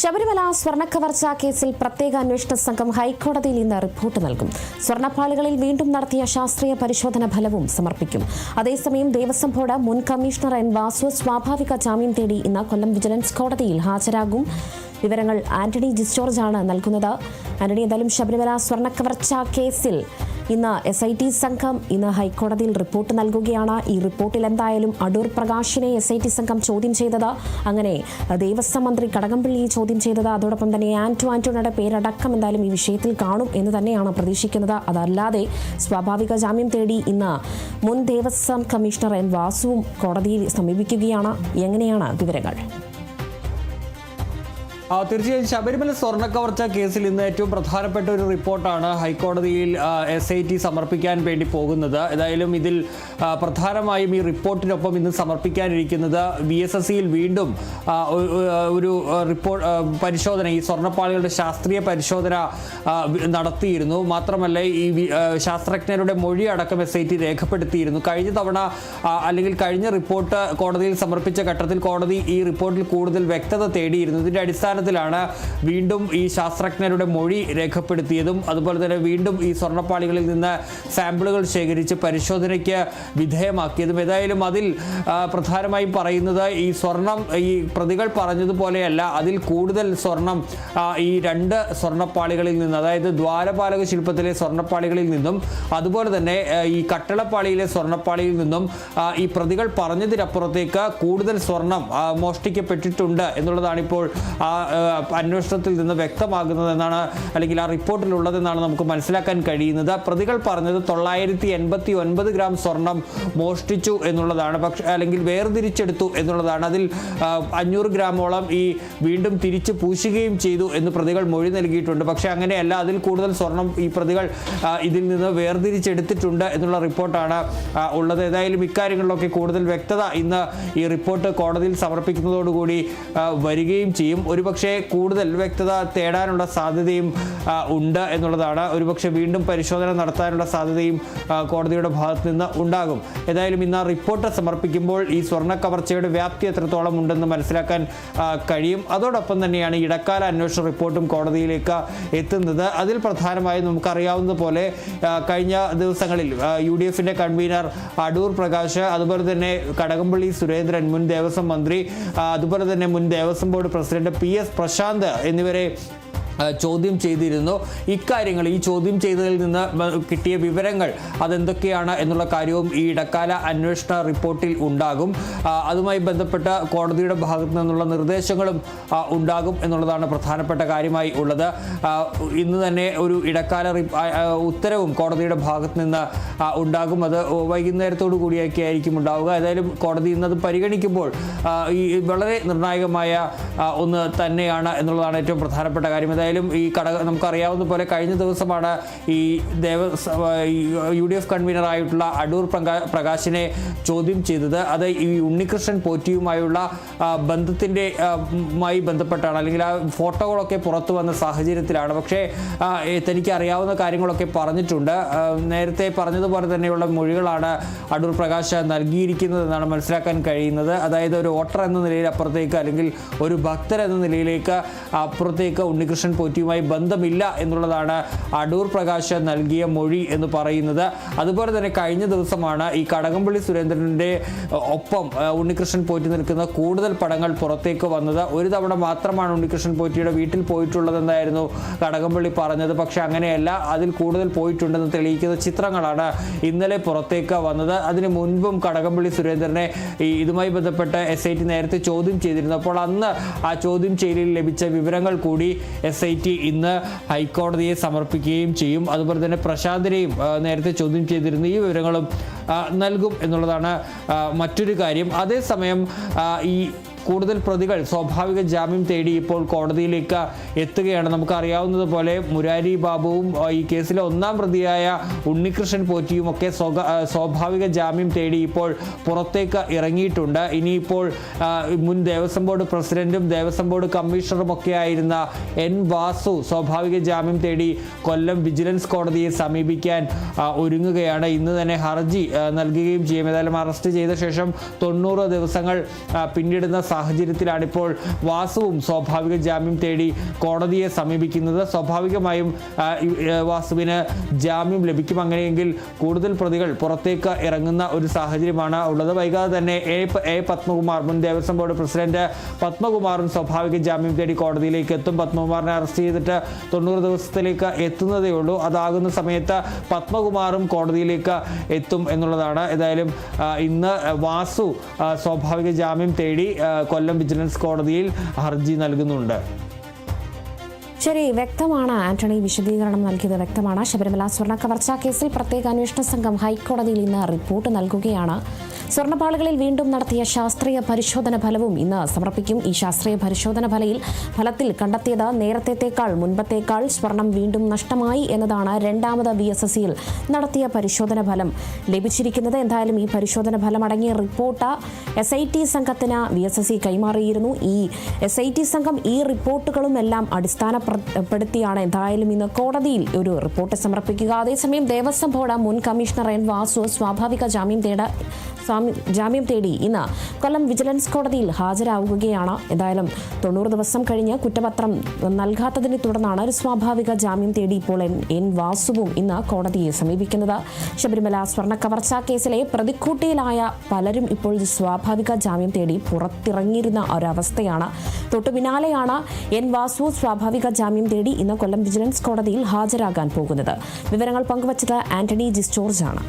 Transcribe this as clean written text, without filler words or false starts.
ശബരിമല സ്വർണ്ണക്കവർച്ചാ കേസിൽ പ്രത്യേക അന്വേഷണ സംഘം ഹൈക്കോടതിയിൽ ഇന്ന് റിപ്പോർട്ട് നൽകും. സ്വർണ്ണപ്പാളികളിൽ വീണ്ടും നടത്തിയ ശാസ്ത്രീയ പരിശോധന ഫലവും സമർപ്പിക്കും. അതേസമയം ദേവസ്വം ബോർഡ് മുൻ കമ്മീഷണർ എൻ വാസു സ്വാഭാവിക ജാമ്യം തേടി ഇന്ന് കൊല്ലം വിജിലൻസ് കോടതിയിൽ ഹാജരാകും. വിവരങ്ങൾ ആന്റണി ജിസ്റ്റോർജാണ് നൽകുന്നത്. ആന്റണി, എന്തായാലും ശബരിമല സ്വർണ്ണക്കവർച്ചാ കേസിൽ ഇന്ന് SIT സംഘം ഇന്ന് ഹൈക്കോടതിയിൽ റിപ്പോർട്ട് നൽകുകയാണ്. ഈ റിപ്പോർട്ടിൽ എന്തായാലും അടൂർ പ്രകാശിനെ SIT സംഘം ചോദ്യം ചെയ്തത്, അങ്ങനെ ദേവസ്വം മന്ത്രി കടകംപള്ളിയെ ചോദ്യം ചെയ്തത്, അതോടൊപ്പം തന്നെ ആന്റണിയുടെ പേരടക്കം എന്തായാലും ഈ വിഷയത്തിൽ കാണും എന്ന് തന്നെയാണ് പ്രതീക്ഷിക്കുന്നത്. അതല്ലാതെ സ്വാഭാവിക ജാമ്യം തേടി ഇന്ന് മുൻ ദേവസ്വം കമ്മീഷണർ എൻ വാസുവും കോടതിയിൽ സമീപിക്കുകയാണ്. എങ്ങനെയാണ് വിവരങ്ങൾ? തീർച്ചയായും ശബരിമല സ്വർണ്ണക്കവർച്ച കേസിൽ ഇന്ന് ഏറ്റവും പ്രധാനപ്പെട്ട ഒരു റിപ്പോർട്ടാണ് ഹൈക്കോടതിയിൽ SIT സമർപ്പിക്കാൻ വേണ്ടി പോകുന്നത്. ഏതായാലും ഇതിൽ പ്രധാനമായും ഈ റിപ്പോർട്ടിനൊപ്പം ഇന്ന് സമർപ്പിക്കാനിരിക്കുന്നത് VSSCയിൽ വീണ്ടും ഒരു റിപ്പോർട്ട് പരിശോധന, ഈ സ്വർണ്ണപ്പാളികളുടെ ശാസ്ത്രീയ പരിശോധന നടത്തിയിരുന്നു. മാത്രമല്ല ഈ ശാസ്ത്രജ്ഞരുടെ മൊഴി അടക്കം SIT രേഖപ്പെടുത്തിയിരുന്നു. കഴിഞ്ഞ തവണ അല്ലെങ്കിൽ കഴിഞ്ഞ റിപ്പോർട്ട് കോടതിയിൽ സമർപ്പിച്ച ഘട്ടത്തിൽ കോടതി ഈ റിപ്പോർട്ടിൽ കൂടുതൽ വ്യക്തത തേടിയിരുന്നു. ഇതിൻ്റെ അടിസ്ഥാനത്തിലാണ് വീണ്ടും ഈ ശാസ്ത്രജ്ഞരുടെ മൊഴി രേഖപ്പെടുത്തിയതും അതുപോലെ തന്നെ വീണ്ടും ഈ സ്വർണ്ണപ്പാളികളിൽ നിന്ന് സാമ്പിളുകൾ ശേഖരിച്ച് പരിശോധനയ്ക്ക് വിധേയമാക്കിയതും. ഏതായാലും അതിൽ പ്രധാനമായും പറയുന്നത് ഈ സ്വർണം ഈ പ്രതികൾ പറഞ്ഞതുപോലെയല്ല, അതിൽ കൂടുതൽ സ്വർണം ഈ രണ്ട് സ്വർണ്ണപ്പാളികളിൽ നിന്ന്, അതായത് ദ്വാരപാലക ശില്പത്തിലെ സ്വർണ്ണപ്പാളികളിൽ നിന്നും അതുപോലെ തന്നെ ഈ കട്ടളപ്പാളിയിലെ സ്വർണ്ണപ്പാളിയിൽ നിന്നും ഈ പ്രതികൾ പറഞ്ഞതിനപ്പുറത്തേക്ക് കൂടുതൽ സ്വർണം മോഷ്ടിക്കപ്പെട്ടിട്ടുണ്ട് എന്നുള്ളതാണ് ഇപ്പോൾ അന്വേഷണത്തിൽ നിന്ന് വ്യക്തമാകുന്നതെന്നാണ്, അല്ലെങ്കിൽ ആ റിപ്പോർട്ടിലുള്ളതെന്നാണ് നമുക്ക് മനസ്സിലാക്കാൻ കഴിയുന്നത്. പ്രതികൾ പറഞ്ഞത് 989 ഗ്രാം സ്വർണം മോഷ്ടിച്ചു എന്നുള്ളതാണ്, പക്ഷേ അല്ലെങ്കിൽ വേർതിരിച്ചെടുത്തു എന്നുള്ളതാണ്. അതിൽ 500 ഗ്രാമോളം ഈ വീണ്ടും തിരിച്ച് പൂശുകയും ചെയ്തു എന്ന് പ്രതികൾ മൊഴി നൽകിയിട്ടുണ്ട്. പക്ഷേ അങ്ങനെയല്ല, അതിൽ കൂടുതൽ സ്വർണം ഈ പ്രതികൾ ഇതിൽ നിന്ന് വേർതിരിച്ചെടുത്തിട്ടുണ്ട് എന്നുള്ള റിപ്പോർട്ടാണ് ഉള്ളത്. ഏതായാലും ഇക്കാര്യങ്ങളിലൊക്കെ കൂടുതൽ വ്യക്തത ഇന്ന് ഈ റിപ്പോർട്ട് കോടതിയിൽ സമർപ്പിക്കുന്നതോടുകൂടി വരികയും ചെയ്യും. ഒരുപക്ഷെ കൂടുതൽ വ്യക്തത തേടാനുള്ള സാധ്യതയും ഉണ്ട് എന്നുള്ളതാണ്. ഒരുപക്ഷെ വീണ്ടും പരിശോധന നടത്താനുള്ള സാധ്യതയും കോടതിയുടെ ഭാഗത്ത് നിന്ന് ഉണ്ടാകും. ഏതായാലും ഇന്ന് റിപ്പോർട്ട് സമർപ്പിക്കുമ്പോൾ ഈ സ്വർണ്ണ കവർച്ചയുടെ വ്യാപ്തി എത്രത്തോളം ഉണ്ടെന്ന് മനസ്സിലാക്കാൻ കഴിയും. അതോടൊപ്പം തന്നെയാണ് ഇടക്കാല അന്വേഷണ റിപ്പോർട്ടും കോടതിയിലേക്ക് എത്തുന്നത്. അതിൽ പ്രധാനമായും നമുക്കറിയാവുന്നതുപോലെ കഴിഞ്ഞ ദിവസങ്ങളിൽ UDFന്റെ കൺവീനർ അടൂർ പ്രകാശ്, അതുപോലെ തന്നെ കടകംപള്ളി സുരേന്ദ്രൻ മുൻ ദേവസ്വം മന്ത്രി, അതുപോലെ തന്നെ മുൻ Devaswom board president PS Prashanth എന്നിവരെ ചോദ്യം ചെയ്തിരുന്നു. ഇക്കാര്യങ്ങൾ, ഈ ചോദ്യം ചെയ്തതിൽ നിന്ന് കിട്ടിയ വിവരങ്ങൾ അതെന്തൊക്കെയാണ് എന്നുള്ള കാര്യവും ഈ ഇടക്കാല അന്വേഷണ റിപ്പോർട്ടിൽ ഉണ്ടാകും. അതുമായി ബന്ധപ്പെട്ട കോടതിയുടെ ഭാഗത്തു നിന്നുള്ള നിർദ്ദേശങ്ങളും ഉണ്ടാകും എന്നുള്ളതാണ് പ്രധാനപ്പെട്ട കാര്യമായി ഉള്ളത്. ഇന്ന് തന്നെ ഒരു ഇടക്കാല ഉത്തരവും കോടതിയുടെ ഭാഗത്ത് നിന്ന് ഉണ്ടാകും. അത് വൈകുന്നേരത്തോടു കൂടിയൊക്കെ ആയിരിക്കും ഉണ്ടാവുക. ഏതായാലും കോടതി ഇന്നത് പരിഗണിക്കുമ്പോൾ ഈ വളരെ നിർണായകമായ ഒന്ന് തന്നെയാണ് എന്നുള്ളതാണ് ഏറ്റവും പ്രധാനപ്പെട്ട കാര്യം. ഈ നമുക്കറിയാവുന്ന പോലെ കഴിഞ്ഞ ദിവസമാണ് ഈ UDF കൺവീനറായിട്ടുള്ള അടൂർ പ്രകാശിനെ ചോദ്യം ചെയ്തത്. അത് ഈ ഉണ്ണികൃഷ്ണൻ പോറ്റിയുമായുള്ള ബന്ധപ്പെട്ടാണ്, അല്ലെങ്കിൽ ആ ഫോട്ടോകളൊക്കെ പുറത്തു വന്ന സാഹചര്യത്തിലാണ്. പക്ഷേ തനിക്ക് അറിയാവുന്ന കാര്യങ്ങളൊക്കെ പറഞ്ഞിട്ടുണ്ട്. നേരത്തെ പറഞ്ഞതുപോലെ തന്നെയുള്ള മൊഴികളാണ് അടൂർ പ്രകാശ് നൽകിയിരിക്കുന്നതെന്നാണ് മനസ്സിലാക്കാൻ കഴിയുന്നത്. അതായത് ഒരു വോട്ടർ എന്ന നിലയിൽ അപ്പുറത്തേക്ക്, അല്ലെങ്കിൽ ഒരു ഭക്തർ എന്ന നിലയിലേക്ക് അപ്പുറത്തേക്ക് ഉണ്ണികൃഷ്ണൻ പോറ്റിയുമായി ബന്ധമില്ല എന്നുള്ളതാണ് അടൂർ പ്രകാശ് നൽകിയ മൊഴി എന്ന് പറയുന്നത്. അതുപോലെ തന്നെ കഴിഞ്ഞ ദിവസമാണ് ഈ കടകംപള്ളി സുരേന്ദ്രൻ്റെ ഒപ്പം ഉണ്ണികൃഷ്ണൻ പോറ്റി നിൽക്കുന്ന കൂടുതൽ പടങ്ങൾ പുറത്തേക്ക് വന്നത്. ഒരു തവണ മാത്രമാണ് ഉണ്ണികൃഷ്ണൻ പോറ്റിയുടെ വീട്ടിൽ പോയിട്ടുള്ളതെന്നായിരുന്നു കടകംപള്ളി പറഞ്ഞത്. പക്ഷെ അങ്ങനെയല്ല, അതിൽ കൂടുതൽ പോയിട്ടുണ്ടെന്ന് തെളിയിക്കുന്ന ചിത്രങ്ങളാണ് ഇന്നലെ പുറത്തേക്ക് വന്നത്. അതിന് മുൻപും കടകംപള്ളി സുരേന്ദ്രനെ ഇതുമായി ബന്ധപ്പെട്ട് SIT നേരത്തെ ചോദ്യം ചെയ്തിരുന്നു. അപ്പോൾ അന്ന് ആ ചോദ്യം ചെയ്യലിൽ ലഭിച്ച വിവരങ്ങൾ കൂടി SIT ഇന്ന് ഹൈക്കോടതിയെ സമർപ്പിക്കുകയും ചെയ്യും. അതുപോലെ തന്നെ പ്രശാന്തിനെയും നേരത്തെ ചോദ്യം ചെയ്തിരുന്നു. ഈ വിവരങ്ങളും നൽകും എന്നുള്ളതാണ് മറ്റൊരു കാര്യം. അതേസമയം ഈ കൂടുതൽ പ്രതികൾ സ്വാഭാവിക ജാമ്യം തേടി ഇപ്പോൾ കോടതിയിലേക്ക് എത്തുകയാണ്. നമുക്കറിയാവുന്നതുപോലെ മുരാരി ബാബുവും ഈ കേസിലെ ഒന്നാം പ്രതിയായ ഉണ്ണികൃഷ്ണൻ പോറ്റിയും ഒക്കെ സ്വാഭാവിക ജാമ്യം തേടി ഇപ്പോൾ പുറത്തേക്ക് ഇറങ്ങിയിട്ടുണ്ട്. ഇനിയിപ്പോൾ മുൻ ദേവസ്വം ബോർഡ് പ്രസിഡന്റും ദേവസ്വം ബോർഡ് കമ്മീഷണറും ഒക്കെ ആയിരുന്ന N വാസു സ്വാഭാവിക ജാമ്യം തേടി കൊല്ലം വിജിലൻസ് കോടതിയെ സമീപിക്കാൻ ഒരുങ്ങുകയാണ്. ഇന്ന് തന്നെ ഹർജി നൽകുകയും ചെയ്യും. ഏതായാലും അറസ്റ്റ് ചെയ്ത ശേഷം 90 ദിവസങ്ങൾ പിന്നിടുന്ന സാഹചര്യത്തിലാണ് ഇപ്പോൾ വാസുവും സ്വാഭാവിക ജാമ്യം തേടി കോടതിയെ സമീപിക്കുന്നത്. സ്വാഭാവികമായും വാസുവിന് ജാമ്യം ലഭിക്കും. അങ്ങനെയെങ്കിൽ കൂടുതൽ പ്രതികൾ പുറത്തേക്ക് ഇറങ്ങുന്ന ഒരു സാഹചര്യമാണ് ഉള്ളത്. വൈകാതെ തന്നെ എ പത്മകുമാർ, മുൻ ദേവസ്വം ബോർഡ് പ്രസിഡന്റ് പത്മകുമാറും സ്വാഭാവിക ജാമ്യം തേടി കോടതിയിലേക്ക് എത്തും. പത്മകുമാറിനെ അറസ്റ്റ് ചെയ്തിട്ട് 90 ദിവസത്തിലേക്ക് എത്തുന്നതേ ഉള്ളൂ. അതാകുന്ന സമയത്ത് പത്മകുമാറും കോടതിയിലേക്ക് എത്തും എന്നുള്ളതാണ്. ഏതായാലും ഇന്ന് വാസു സ്വാഭാവിക ജാമ്യം തേടി കൊല്ലം വിജിലൻസ് കോടതിയിൽ ഹർജി നൽകുന്നുണ്ട്. ശരി, വ്യക്തമാണ്. ആന്റണി വിശദീകരണം നൽകിയത് വ്യക്തമാണ്. ശബരിമല സ്വർണ്ണ കവർച്ചാ കേസിൽ പ്രത്യേക അന്വേഷണ സംഘം ഹൈക്കോടതിയിൽ ഇന്ന് റിപ്പോർട്ട് നൽകുകയാണ്. സ്വർണ്ണപ്പാളികളിൽ വീണ്ടും നടത്തിയ ശാസ്ത്രീയ പരിശോധന ഫലവും ഇന്ന് സമർപ്പിക്കും. ഈ ശാസ്ത്രീയ പരിശോധന ഫലത്തിൽ കണ്ടെത്തിയത് നേരത്തേക്കാൾ മുൻപത്തേക്കാൾ സ്വർണം വീണ്ടും നഷ്ടമായി എന്നതാണ് രണ്ടാമത് VSSCയിൽ നടത്തിയ പരിശോധന ഫലം ലഭിച്ചിരിക്കുന്നത്. എന്തായാലും ഈ പരിശോധന ഫലം അടങ്ങിയ റിപ്പോർട്ട് SIT സംഘത്തിന് VSSC കൈമാറിയിരുന്നു. ഈ SIT സംഘം ഈ റിപ്പോർട്ടുകളും എല്ലാം അടിസ്ഥാനപ്പെടുത്തിയാണ് എന്തായാലും ഇന്ന് കോടതിയിൽ ഒരു റിപ്പോർട്ട് സമർപ്പിക്കുക. അതേസമയം ദേവസ്വം ബോർഡ് മുൻ കമ്മീഷണർ N വാസു സ്വാഭാവിക ജാമ്യം തേടി ഇന്ന് കൊല്ലം വിജിലൻസ് കോടതിയിൽ ഹാജരാകുകയാണ്. എന്തായാലും 90 ദിവസം കഴിഞ്ഞ് കുറ്റപത്രം നൽകാത്തതിനെ തുടർന്നാണ് ഒരു സ്വാഭാവിക ജാമ്യം തേടി ഇപ്പോൾ N വാസുവും ഇന്ന് കോടതിയെ സമീപിക്കുന്നത്. ശബരിമല സ്വർണ്ണ കവർച്ചാ കേസിലെ പ്രതിക്കൂട്ടിയിലായ പലരും ഇപ്പോൾ സ്വാഭാവിക ജാമ്യം തേടി പുറത്തിറങ്ങിയിരുന്ന ഒരവസ്ഥയാണ്. തൊട്ടു പിന്നാലെയാണ് N വാസു സ്വാഭാവിക ജാമ്യം തേടി ഇന്ന് കൊല്ലം വിജിലൻസ് കോടതിയിൽ ഹാജരാകാൻ പോകുന്നത്. വിവരങ്ങൾ പങ്കുവച്ചത് ആന്റണി ജിസ് ജോർജ് ആണ്.